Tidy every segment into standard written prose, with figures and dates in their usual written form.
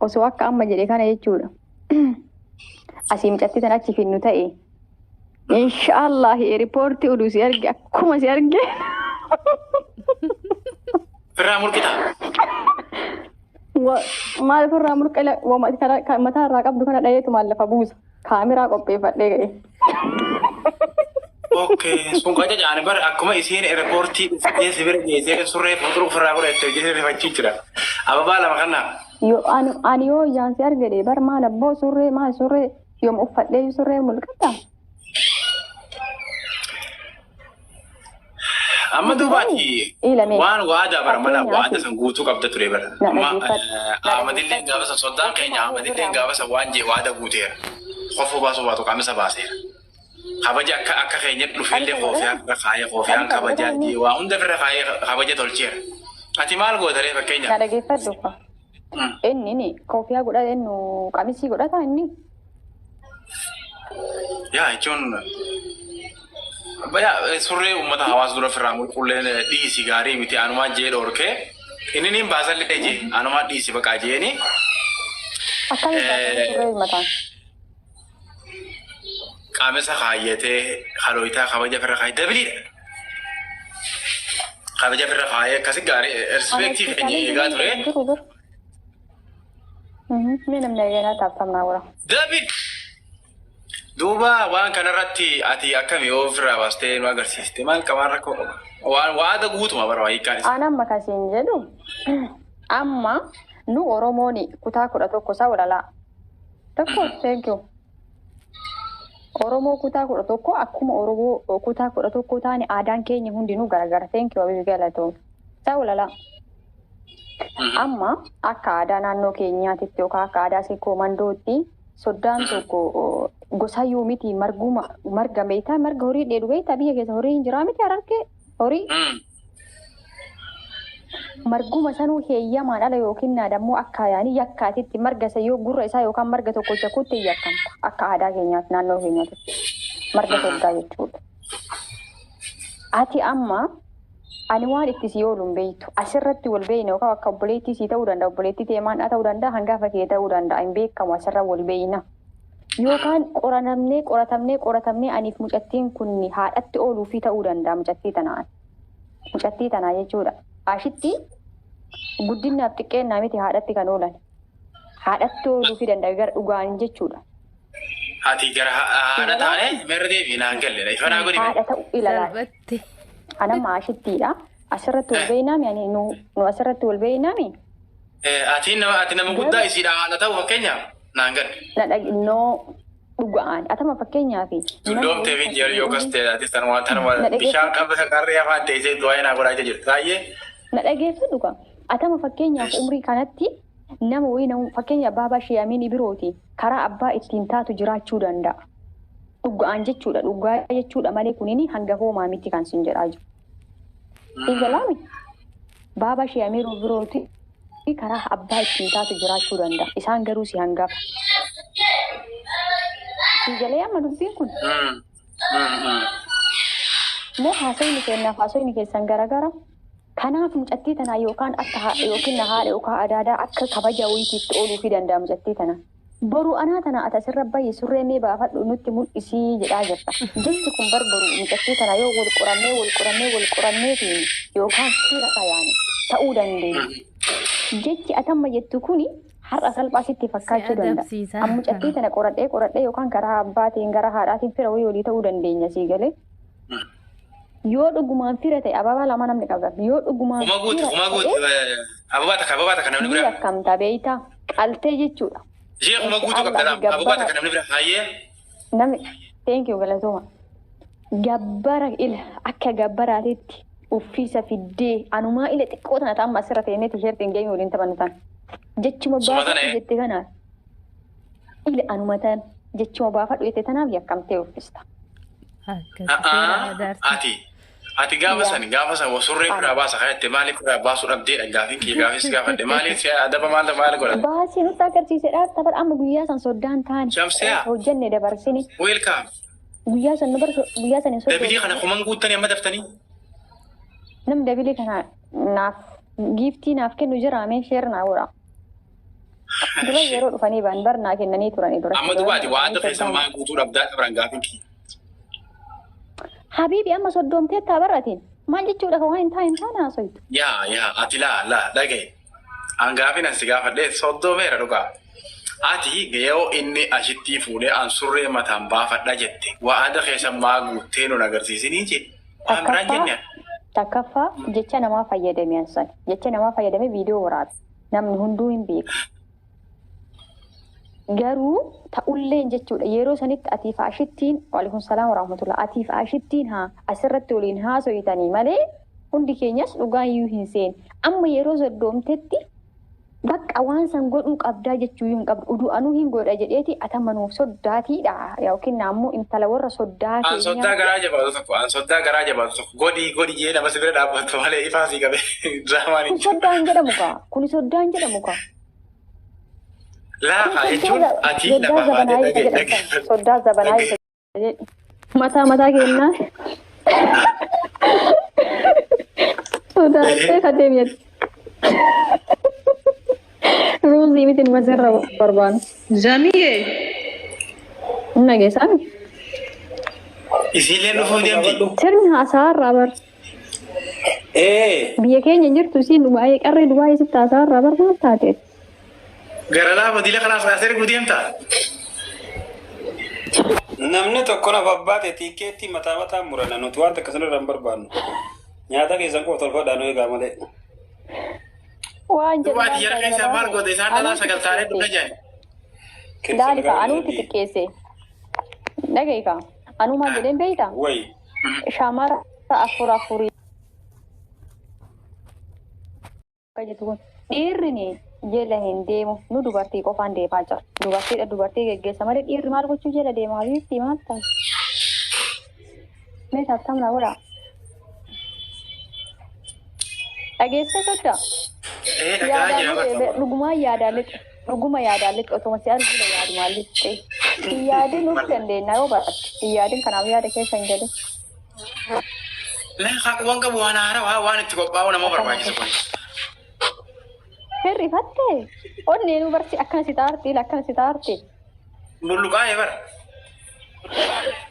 osoo akka amma jedhe kana jechuudha. Asii mucattii tana achi finnu ta'e. Inshaallah riipoortii oduu si arge akkuma si arge. Firraa murqita. Maal firraa murqala mataa irraa qabdu kana dhayeetu maal lafa buusa. Kaameraa qopheeffadhee ga'e. Okay, sun qaja jaani bar akkuma isiin riipoortii dhufee si bira geessee surree fuuldura firraa godhatte hojjetee rifachii jira. Ababaa lama kannaa. Yoo ani yoo jaansi argade bar maal abboo surree maal surree yoom uffadhee surree mul'ata. Amma duubaati waan waadaa bara mana waada san guutuu qabda ture bara. Amma Ahmadillee gaafa san soddaan keenya Ahmadillee gaafa san waan jee waada guuteera. Qofuu baasuu baatu qaamisa baaseera. Kabaja akka keenya dhufeellee koofiyaan kabajaa waa hunda bira kabaja tolcheera. Ati maal gootaree fakkeenya? Na dhageeffadhu fa. Inni koofiyaa godhata inni qamisii godhata inni. Yaa jechuun surree uummata hawaasa dura firraa qulqulleen dhiisi gaarii miti anumaa jee dhorkee inni niin baasallee jee anumaa dhiisi baqaa jeeni. Akkamitti surree mataan? Qaamisa kaayyatee halooyitaa kabaja firra kaayee dabiliidha. Kabaja firra kaayee akkasii gaarii respektii keenya eegaa ture. Mee namni eeganaa taafamnaa wara. Dabil! Duuba waan kanarratti ati akkamii ofirraa baastee nu agarsiiste maal qabaan rakkoo qaba? Waan waada guutuma bara waa hiikkaan isa. Aan amma kasiin jedhu amma nu Oromooni kutaa 11 isaa walalaa. Tokko thank you. Oromoo kutaa 11 akkuma Oromoo kutaa 11 taane aadaan keenya hundinuu garagara thank you abibi galatoom. Isaa walalaa. Amma akka aadaa naannoo keenyaatitti yookaan akka aadaa seekoo mandootti soddaan tokko gosa yoo miti marga meetaa marga horii dheedu beektaa biyya keessa horii hin jiraa miti harargee horii. Marguma sanuu heeyyamaan ala yookiin naadammoo akka yaanii yakkaatitti marga isa yoo gurra isaa yookaan marga tokko jakuutti yakkamta akka aadaa keenyaatti naannoo keenyaatti marga soddaa jechuudha. Ati amma ani waan itti si ooluun beektu asirratti wal beeyna yookaan akka obboleettii sii ta'uu danda'a obboleettii teemaan ta'uu danda'a hangafa kee ta'uu danda'a hin beekamu asirra wal beeyna. Yookaan qoratamnee aniif mucattiin kun haadhatti ooluufii ta'uu danda'a mucattii tanaa jechuudha. Ashitti guddinaaf xiqqeennaa miti haadhatti kan oolan. Haadhatti ooluufii danda'a gara dhugaan jechuudha. Ati gara haadha taane meerra deebii naan galle ifanaa godhi. Haadha ta'uu ilaalaa. Anamma ashittiidha. Asirratti wal beeynaami nu asirratti wal beeynaami. Ati nama guddaa isiidha haadha ta'uu fakkeenyaaf naan galle. Na dhaginnoo dhugaan atama fakkeenyaafi. Tulloomtee fi jeeru yookas ta'e tanuma bishaan qabda qarree afaan teessee du'aa naa godhaa jirti baay'ee. Na dhageeffadhu kan atama fakkeenyaaf umrii kanatti nama wayii fakkeenya baabaa shiyamiin birooti karaa abbaa ittiin taatu jiraachuu danda'a. Dhugaan jechuudha dhugaa jechuudha malee kunini hangafoomaa miti kan sin jedhaa jiru. Igalaami baabaa shiyamiin birooti karaa abbaa ittiin taatu jiraachuu danda'a isaan garuu si hangafa. Igalee amma dubbiin kun. Moo haasawni keessan garagara. Kanaaf mucattii tanaa yookaan haadha yookaan adaadaa akka kabaja wayiitti ooluufii danda'a mucattii tana. Boru anaa tana ati asirra baay'ee surree mee baafadhu nutti mul'isii jedhaa jirta. Jechi kun barbaru mucattii tana yoo wal qoranneetiin yookaan seera qayaane ta'uu dandeenya. Jechi atamma jettu kuni har'a salphaasitti fakkaachuu danda'a. Amma mucattii tana qoradhee yookaan karaa abbaatiin gara haadhaatiin fira wayii olii ta'uu dandeenya sii galee. Yoo dhugumaan fira ta'e ababaa lama namni qaba. Yoo dhugumaan fira ta'e ababaa kan namni bira. Akkamta beeytaa qaltee jechuudha. Ishee kuma guutuu qabdala ababaa kan namni bira hayyee. Namni thank you galatooma. Gabbara akka gabbaraatitti uffisa fiddee anumaa ila xiqqoo tana ta'amma asirra ta'ee tisheertiin geemii waliin taphannutan. Jechuma baafadhu jette kanaaf. Ila anumatan jechuma baafadhu jette tanaaf yakkamtee uffista. Ati gaafa san surree firaa baasa kaayyatte maaliif firaa baasuu dhabdeedha gaafis gaafadhe maaliif adaba maal godhate? Baasii nutti agarsiisedha tapha amma guyyaa san soddaan ta'an hojjenne dabarsini. Weelkaam. Guyyaa san hin soddaan. Dabilii kana kuman guuttanii amma daftanii? Nam dabilii kana naaf giiftii naaf kennu jiraame sheer naa godha. dura yeroo dhufanii baan barnaa kennanii turanii dura. Amma dubaati waada keessan maa guutuu dhabdaa dhabran gaafin kiyya. Habiibi amma soddoomtee taa baratiin maal jechuudha kan waan hin taane haasoitu. Yaa ati laa dhagaye. An gaafin as gaafadhee soddoomeera dhugaa. Ati yoo inni ashitti fuudhee an surree mataan baafadha jette waada keessan maa guuttee nun agarsiisinii jedhe. Waan biraan jennaan. Takkaffaa jecha namaa fayyadame ansan. Jecha namaa fayyadame viidiyoo waraabe. Namni hunduu hin beeku. Garuu ta'ulleen jechuudha yeroo sanitti atiif ashittiin waalaikum salaam warahmatullah atiif ashittiin haa asirratti waliin haasoyitanii malee hundi keenyas dhugaa iyyuu hin seen. Amma yeroo soddoomtetti bakka waan san godhuu qabdaa jechuu hin qabdu uduu anuu hin godha jedheeti atamanuuf soddaatiidha yookiin naammoo intala warra soddaa keenya. An soddaa garaa jabaatu tokko godhi jee nama sibira dhaabbattu malee ifaasii qabe diraamaan hin jiru. Soddaan jedhamu kaa kuni soddaan jedhamu kaa. Laafa jechuun ati lafa baatee dhagee. Soddaa zabanaa mataa kennaa. Sodaa kadeemiyetti. Ruuzi miti masirra barbaan. Zamiyee. Nageessaan. Isiilee dhufuu deemti. Sirni haasaarraa bar. Biyya keenya jirtu isiin Dubaayee qarree Dubaayee sitti haasaarraa bar maal taate? Gara laafa dila kanaaf kaasee erguu deemta. Namni tokko naaf abbaate tiikeetti mataa murana nuti waan takka sanarraa hin barbaannu. Nyaata keessan qofa tolfadhaan eegaa malee. Waan jedhu yeroo keessa maal goote isaan dhalaa sagaltaalee dhufna jedhan. Daalika anuuti xiqqeesse. Dhageeka anuu maal jedheen beeyta? Wayi. Shamara afurii. Dhiirri jala hin deemu nu dubartii qofaan deemaa jira. Dubartii geggeessa malee dhiirri maal gochuu jala deemaa biifti maal ta'a? Mee taattamna godhaa? Dhageessa soddaa? Dhuguma yaadaalletti otuma si argina yaadumaalletti. Yaadin nuuf dandeenya yoo baatte. Yaadin kanaaf yaada keessa hin jedhu. Waan qabu waan haaraa waan itti qophaa'u nama barbaachisu kun. Hirrifattee onneen barsi akkanasi taarti. Bulluqaa'ee bara.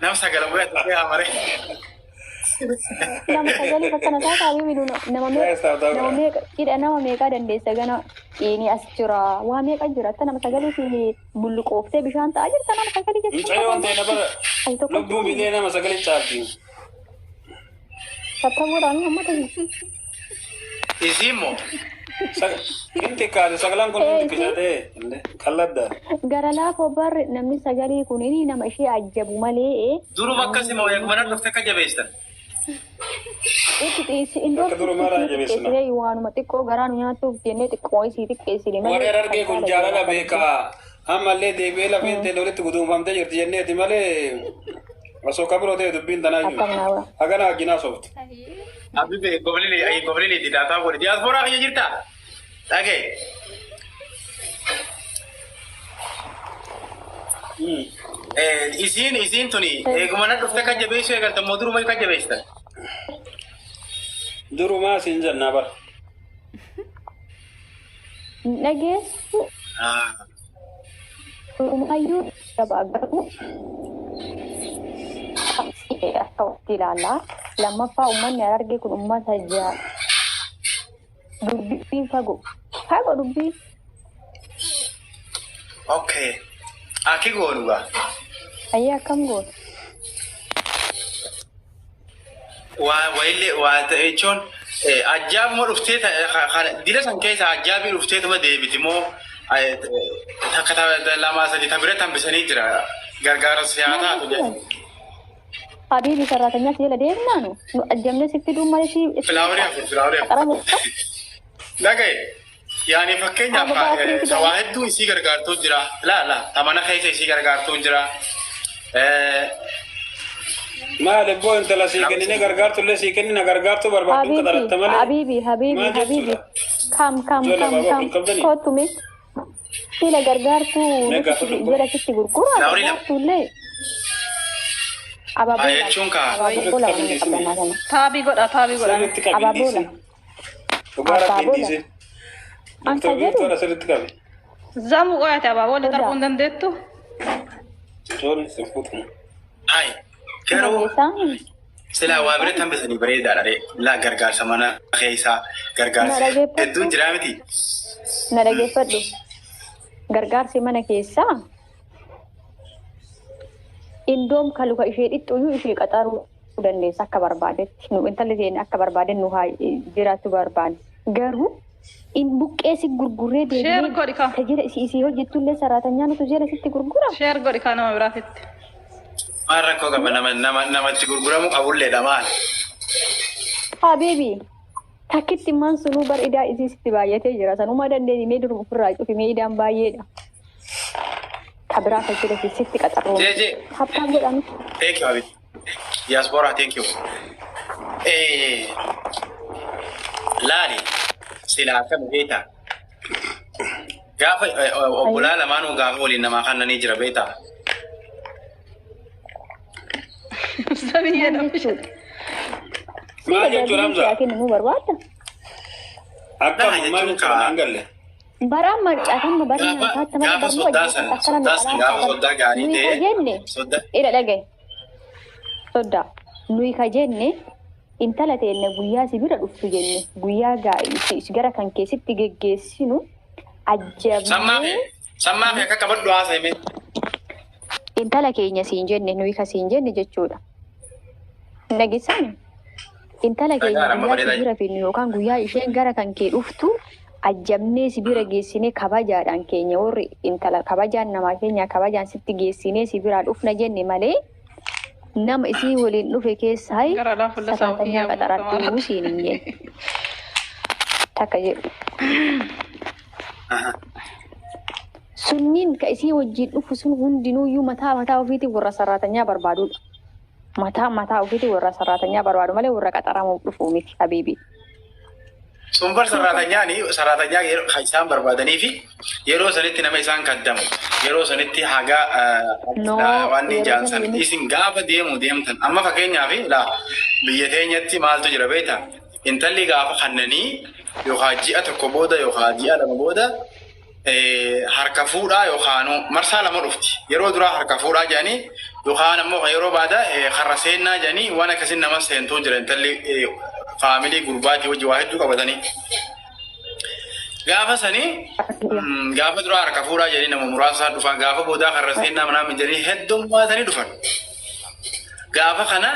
Nama sagalee bu'ee haamare. Nama sagalee fakkana taataa bibilu nama meeqaa dandeessa gana dhiini as jira waa meeqa jira akka nama sagalee fi bulluqooftee bishaan ta'aa jirta nama sagalee jechuudha. Mucayyoo ta'e nama lubbuu bilee nama sagalee caalti. Sattamuudhaan hamma ta'e. Isii immoo. Inti kaase sagalaan kun inti kishatee kalladda. Gara laafoo barri namni sagalee kun nama ishee ajjabu malee. Duruma akkasii moo eegumana dhufte akka jabeessan. Waanuma xiqqoo garaan nyaatuuf jennee xiqqoo isii xiqqeessine. Warreen argee kun jaalala beekaa ammallee deebi'ee lafeentee walitti guduunfamtee jirti jenneeti malee osoo kabiroo ta'e dubbiin tanaa jiru. Hagana hagginaa soofti. Abibee goblini didaataa godhe diyaasporaa kiyya jirtaa? Dhagee. Isiin tuni eegumana dhufte kan jabeessu eegalta moo duruma kan jabeessan? Durumaa siin jennaa bara. Dhageessu. Durumayyuu gabaa garuu. Akka waqtii ilaallaa. Lammaffaa uummanni arge kun uummata ijaa. Dubbiin fagoo dubbii. Okay. Aki goonugaa. Ayyaa akkam goonu? Waa jechuun ajjaabuma dhuftee dila san keessa ajjaabii dhufteetuma deebiti moo takka lamaa sadii tan biratti hambisanii jira gargaara siyaasaa jedhu. Habiibi sararatanyaa si jala deemnaanu nu ajjamne sitti duummaa si. Filaaworii afur. Dhagaye. Yaani fakkeenyaaf waa hedduu isii gargaartuu jira. Tamana keessa isii gargaartuu jira. Maal ebboo intala sii kennine gargaartullee sii kennina gargaartuu barbaaddu qadaratta malee. Habiibi. Kam. Kootume. Sila gargaartuu jira sitti gurgura. Gargaartuullee. Jechuun Taabii godha. Dhugaa rakkintiise. Doktor Biiftuun asirratti qabe. زامو قاعد أبا ولا تربون دندتو Sorry, se futu. Hai, garuu silaa waa bira tambisanii bareedaadha re. Laa gargaarsa mana keessaa gargaarsa hedduun jira miti. Na dhageeffadhu. Gargaarsi mana keessaa indoom kan luka ishee dhixxuyyuu ishee qaxaruu dandeessa akka barbaadetti. Nu intalli keenya akka barbaaden nu haa jiraatu barbaade. Garuu in buqqeesi gurguree deemee tajaajila isii hojjettullee saraatanyaa nutu jala sitti gurgura. Sheer godhi kan nama biraatitti. Waan rakkoo qaba namatti gurguramu qabulleedha maal? Haa beebii takkitti maan sunuu bar idaa isii sitti baay'atee jira. Sanuma dandeenye mee duruma ofirraa cufi mee idaan baay'eedha. Kabiraa tajaajila sitti qaxarroo. Habtaan godhame. Thank you Abid. Diaspora thank you. Laali. Silaa akka beektaa gaafa obbolaa lamaanuu gaafa waliin namaa kannanii jira beektaa. Sabiyyee namni Maal jechuun Hamza? Kennu barbaadda. Akka maal jechuun hin galle? Baraan marqaatan baraan nyaataatti mana gaafa soddaa soddaa gaarii ta'e soddaa ila dhagaye soddaa nuyi ka jenne intala teenne guyyaa sibira dhuftu jenne guyyaa gaa'ii gara kan keessatti geggeessinu ajjabnee sammaa fi akka qabadhu haasa'ime intala keenya siin jenne nuyi ka siin jenne jechuudha. Nagisani intala keenya guyyaa sibira finnu yookaan guyyaa isheen gara kan kee dhuftu ajjabnee sibira geessinee kabajaadhaan keenya warri intala kabajaan namaa keenya kabajaan sitti geessinee sibira dhufna jenne malee nama isii waliin dhufe keessaa sakaatanyaa qaxarattuu musiin hin jenne. Takka jedhu. Sunniin ka isii wajjin dhufu sun hundinuuyyuu mataa ofiitiin warra saraatanyaa barbaadudha. Mataa ofiitiin warra saraatanyaa barbaadu malee warra qaxaramuuf dhufu miti habiibii. Sumbar saraatanyaa isaan barbaadanii fi yeroo sanitti nama isaan kaddamu yeroo sanitti hagaa waan ijaansan isin gaafa deemtan amma fakkeenyaaf biyya teenyatti maaltu jira beektaa intalli gaafa kannanii yookaan ji'a tokko booda yookaan ji'a lama booda harka fuudhaa yookaan marsaa lama dhufti yeroo duraa harka fuudhaa jedhanii yookaan ammoo yeroo baada karra seennaa jedhanii waan akkasiin nama seentuu jira intalli faamilii gurbaatii hojii waa hedduu qabatanii. Gaafa sanii gaafa duraa harka fuudhaa jedhanii nama muraasa dhufan gaafa boodaa karra seennaa manaa jedhanii heddummaatanii dhufan. Gaafa kana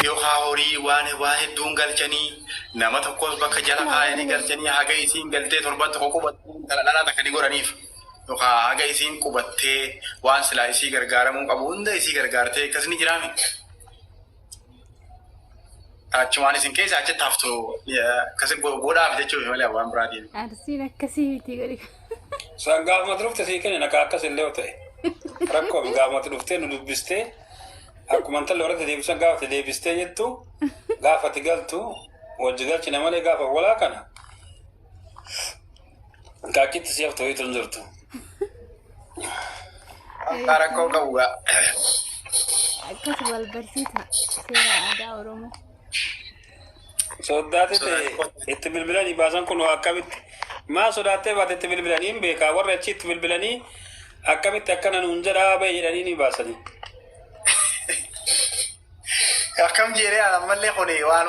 yookaan horii waa hedduun galchanii nama tokkos bakka jala kaayanii galchanii haga isiin galtee torbatti qoqqobattee dhalaa takka ni godhaniif. Yookaan haga isiin qubattee waan silaa isii gargaaramuu qabu hunda isii gargaartee akkasni jiraami. Achumaan isin keessa achitti haftu akkasii godhaaf jechuudha malee waan biraatiin. Arsiin akkasii miti godhi. Isaan gaafumatti dhufte sii kennan akka akkas illee ta'e. Rakkoo gaafumatti dhuftee nu dubbistee akkuma intalli warratti deebisan gaafate deebistee jettu gaafatti galtu wajji galchina malee gaafa walaa kana. Kaakitti si haftu ho'itu hin jirtu. Rakkoo qabuudha. Akkas wal barsiisa seera aadaa Oromoo. Sodaatete itti bilbilanii baasan kun akkamitti maa sodaattee baate itti bilbilanii hin beekaa warri achi itti bilbilanii akkamitti akkana nuun jedhaa bahe jedhanii ni baasanii. Akkam jedhee ammallee kuni waan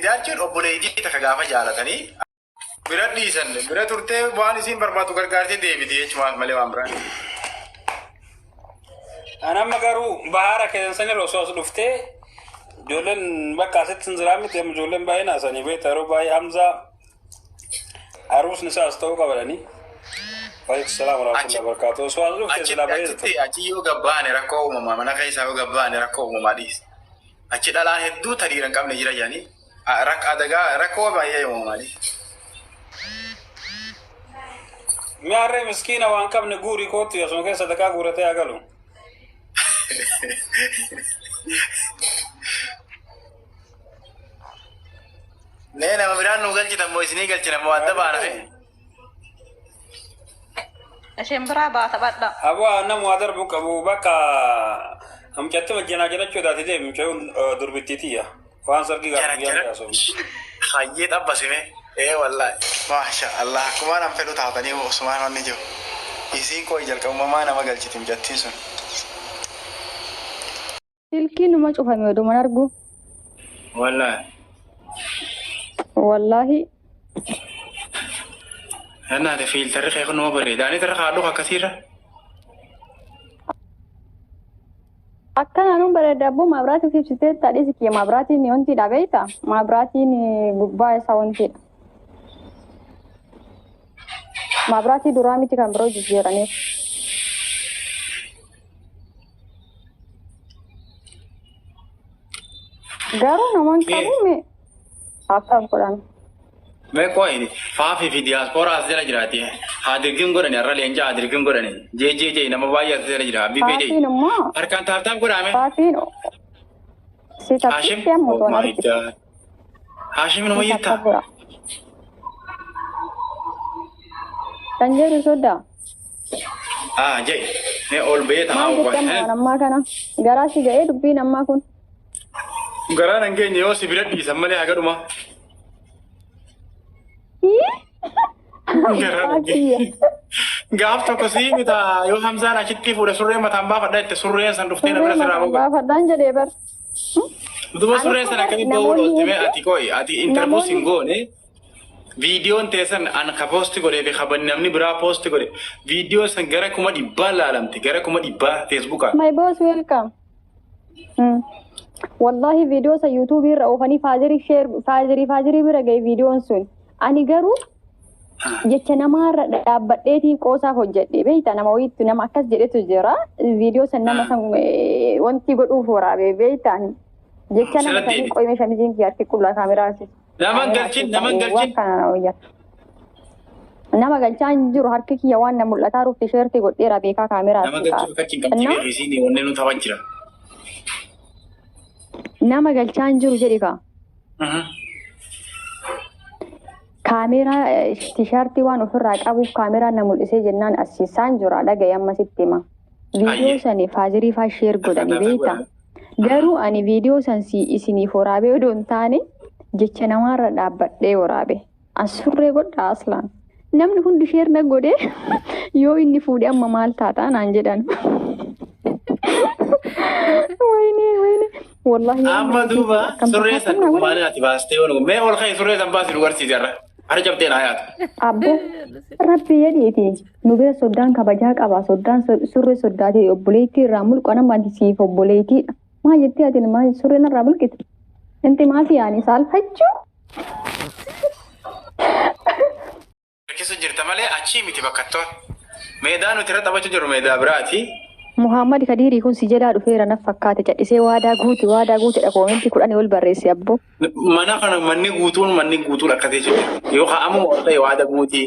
jechuun obboleeyyiin takka gaafa jaalatanii bira dhiisan bira turtee waan isiin barbaadu gargaartee deebiti jechuudha malee waan biraan. Anamma garuu bahaara keessan irra osoo as dhuftee ijoolleen bakka asitti hin jiraamiti ijoolleen baay'een haasanii beektaa yeroo baay'ee Hamzaa haruusni isaas ta'uu qabatanii. Waalaikum salaam warahmatullahi wabarakatuh. Osoo as dhuftee silaa baay'ee achi yoo gabbaane rakkoo uumamaa mana keessaa yoo gabbaane rakkoo uumamaa dhiisa. Achi dhalaan hedduu tariira hin qabne jira jedhanii rakkoo baay'ee uumamaa dhiisa. Miyaarree miskiina waan qabne guurii kootti asuma keessa dakaa guuratee agalu. Nee nama biraan nu galchitan moo isinii galchitan moo adda baana fe? Isheen biraa baata badha. Abaa nama waa darbu qabu bakka amchatti wajjinaa jedhachuu daati deemu mucayyuun durbittiitiyya waan sargi gaafa guyyaa yaasofne. Hayyee xabbasime wallaahi ما شاء الله كمان أم فلو تعطني وعثمان ونجو يسين كوي جل كم ما أنا ما قلت تيم جاتيسون silkiin numa cufame oduman argu wallahi أنا هذا في التاريخ يكون ما بريد أنا تاريخ عدوها كثيرة akkana nun bareeda abbo maabiraatii ibsitee taadhii sikiyya maabiraatiin wanti dhabeeta maabiraatiin gubbaa isaa wanti maabiraatii duraa miti kan biroo jijjiiraniif garuu namaan qabume akka godhan मैं कोई नहीं फाफी भी diaspora से लग रहा है हादिर किम करें यार लेंजा हादिर किम करें जे नमः भाई से लग रहा अभी बेजे हर कांत ताप को रामे हाशिम हाशिम नो ये था तंजर सोडा जय ने ओल बे था नम्मा kana garaasi ga'ee dubbii nammaa kun garaa nange yoo sibiila dhiisan malee hagaduma gaaf tokko sii mita yoo hamzaan achitti fuudhe surree mataan baafadha itti surreen san dhuftee na bira sirraa boga baafadhaan jedhee bar duba surreen san akkami ba'uu dhootime ati koy ati interview sin goone viidiyoon teessan an ka poosti godhee fi kaban namni biraa poosti godhe viidiyoo san gara 100 laalamte gara 100 feesbuukaa my boss welcome wallahi viidiyoo sa yuutuubii irra oofanii faazirii bira ga'e viidiyoon sun ani garuu jecha namaarra dhaabbadheetii qoosaa hojjedhe beeyta nama wayiitu nama akkas jedhetu jira viidiyoo san nama san wanti godhuuf waraabe beeyta jecha nama sanii qoyme shamiziin kiyyaatti qullaa kaameraasi naman galchin nama galchaa hin jiru harki kiyya waan na mul'ataa ruuf tisheertii godheera beekaa kaameraasi nama galchuu fakkiin qabdi beekisiin wanneen nu taphachaa jira nama galchaa hin jiru jedhi kaa kaameraa tisheertii waan ofirraa qabuuf kaameraa na mul'isee jennaan asiisaan jira dhagaye amma sitti hima viidiyoo sani faazirii faa sheer godhani beeyta garuu ani viidiyoo san isiniif waraabee odoo hin taane jecha namaarra dhaabbadhee waraabe asurree godha aslaan namni hundi sheer na godhe yoo inni fuudhe amma maal taata naan jedhan wayne wallahi amma duuba surree san maal ati baastee woon mee ol ka'e surree san baasii dubartii jarra Hari jam tena ayat. Abbo rabbi yadiiti nu bira soddaan kabajaa qaba soddaan surree soddaati obboleettii irraa mulqana maddisiif obboleettii maa jettee ati maa surreen irraa mulqite inti maati yaani saalfachuu keessa jirta malee achii miti bakka toon meedaa nuti irra taphachuu jiru meedaa biraati. Muhammad Kadiri kun si jedhaa dhufeera na fakkaate cadhisee waadaa guute dha koomenti 10 ol barreesse abbo. Mana kana manni guutuun akka ta'e yookaan ammoo ta'e waadaa guutii.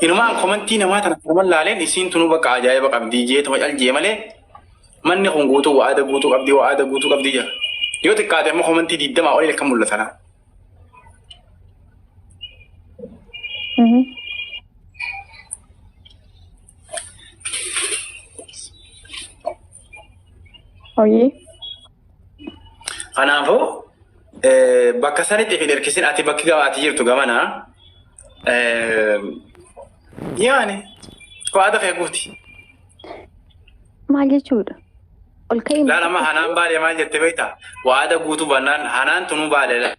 Inumaan komentii namaa tana forman laaleen isiin tunuu bakka ajaa'iba qabdii jeetuma caljee malee manni kun guutuu waadaa guutuu qabdii jira. Yoo xiqqaate ammoo komentii 20 olii akka mul'atana. Oye. Kanaafuu bakka sanitti fi erkisin ati bakki gabaatti jirtu gamana yaani waada feeguuti. Maal jechuudha? Ol ka'ii laalama hanaan baalee maal jette beektaa? Waada guutuu bannaan hanaan tunuu baalee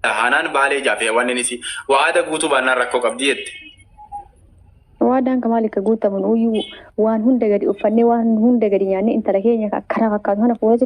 hanaan baalee jaafee waan inni si waada guutuu bannaan rakkoo qabdi jette. Waadaan kamaali ka guutamu waan hunda gadi uffannee waan hunda gadi nyaannee intala keenya akkana fakkaatu kana fuula